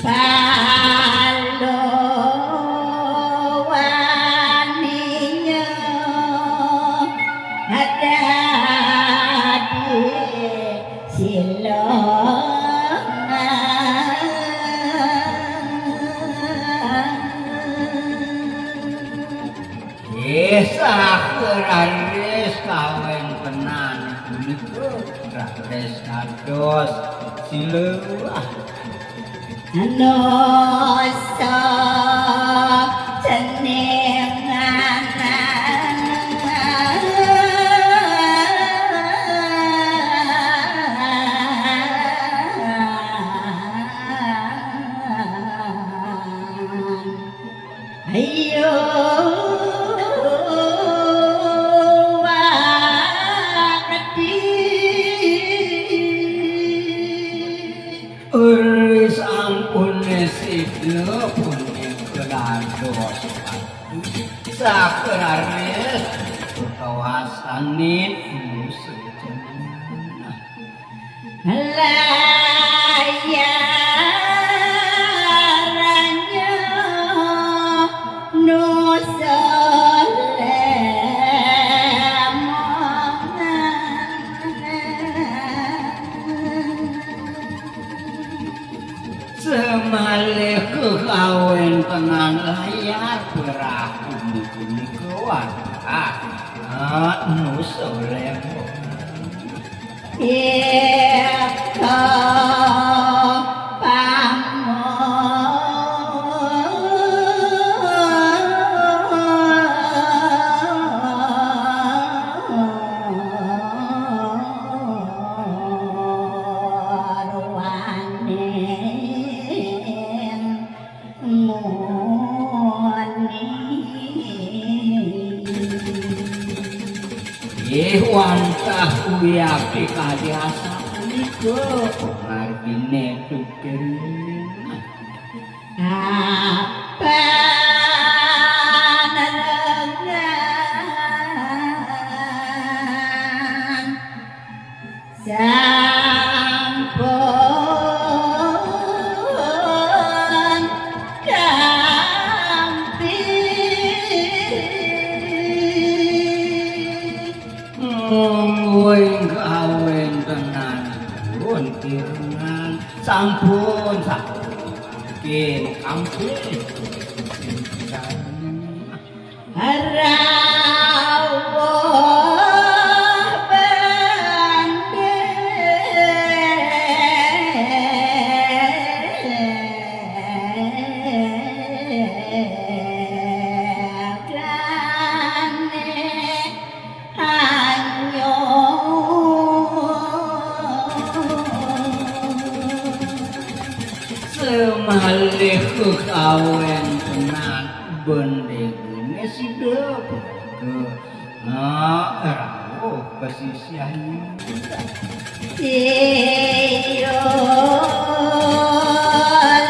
Palawaninya ada di Silongan Sakraris kawin tenan punika raris kados sileuah Nosa jenengan ayo Sakraris kawasanin layarannya nusa semalih kekawin tenan layar perahu punika wadah nusa lemon wantah uyapi kadiasa punika margine tukerin apa nalengan sampun kampi mungguing kawin tenan pun kirengan sampun sampun kampi Rawuh bandhe semalih kawin tenan bendegene sidep rawuh kesisiannya Siyo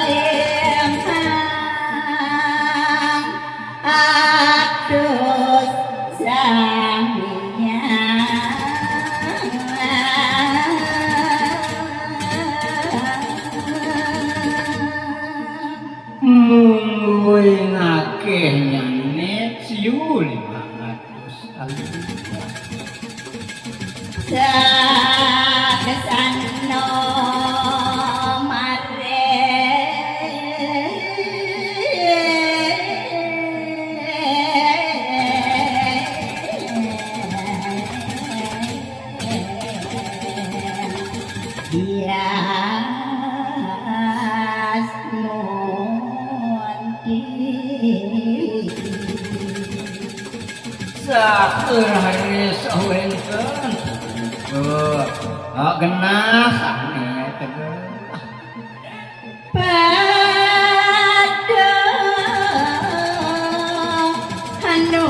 lemang adus mungguing akeh nyane siu 500 kali Sakesano mare sakraris wenten genah sane tegeh pada hanu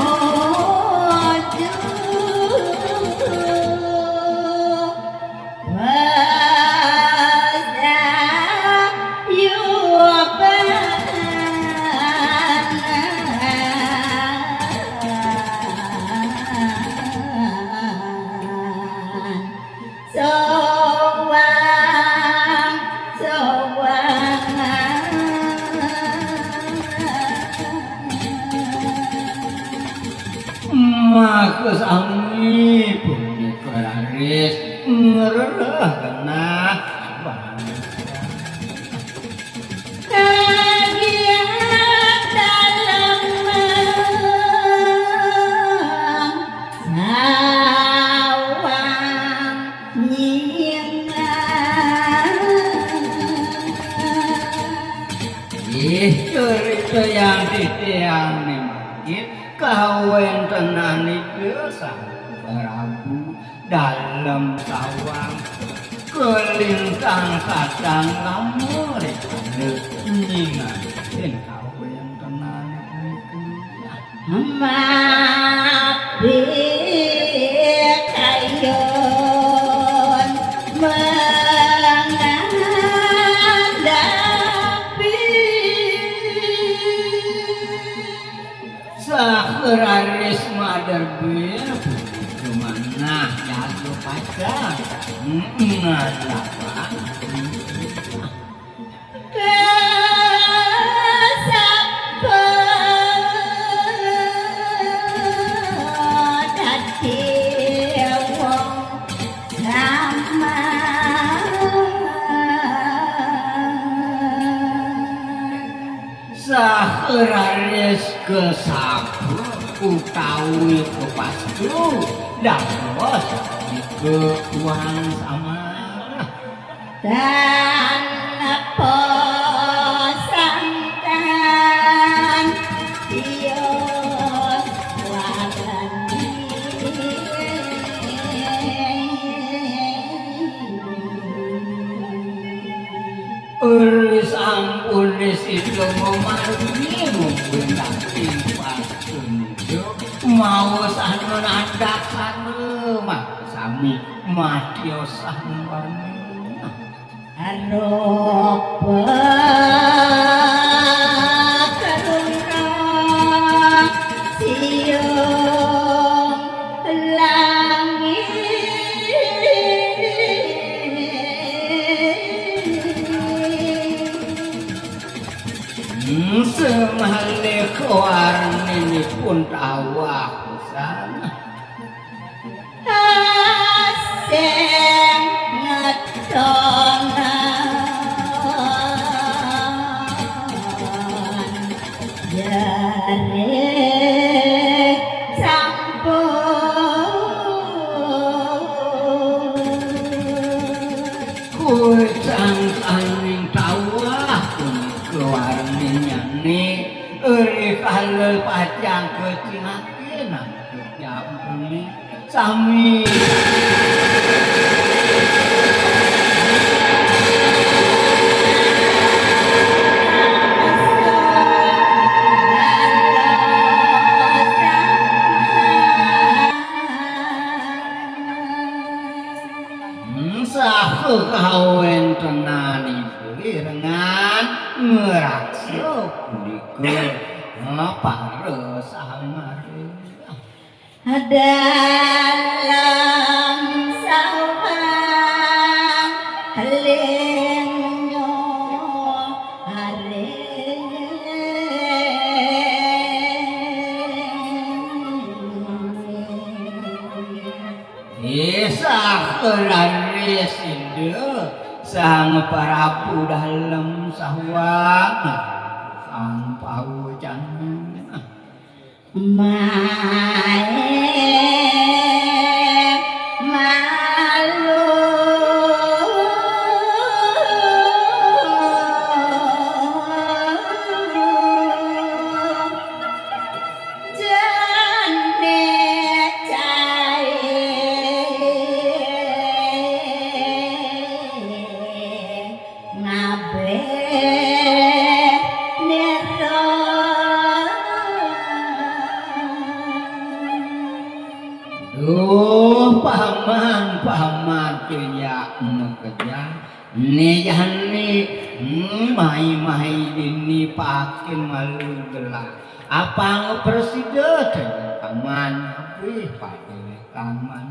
So kesami punika raris ngereh genah kagiat dalam sawang nyingan cerita yang ditiang ni masjid kawen tenani desa Prabu dalam sawang kelintang kadang kamu nyingan dan kawen tenani mapi kayon Sakraris madar bir kemana jatuh pacar ngapa sakraris kesapu utawi kepastu dan bos ke uang sama dan posangkan tios wagani Uris ampun itu memargi membentak timpas tunjuk mau sanu nandak sanu mak sami matiosan warni aropa karuna siung semale warni pun tawah sana aseng ngetonan jare campur aning tawah pun kewarninya nih kalau pacang kecinakin jam ini sami kawen tenani dengan ngerakso dikul pares amare dalam sawang lenyo Sakraris sang Prabu dalam sawang sang paujan malu paman kaya mengejar nih mai ini pakai malu gelar apa presiden paman tapi pakai kaman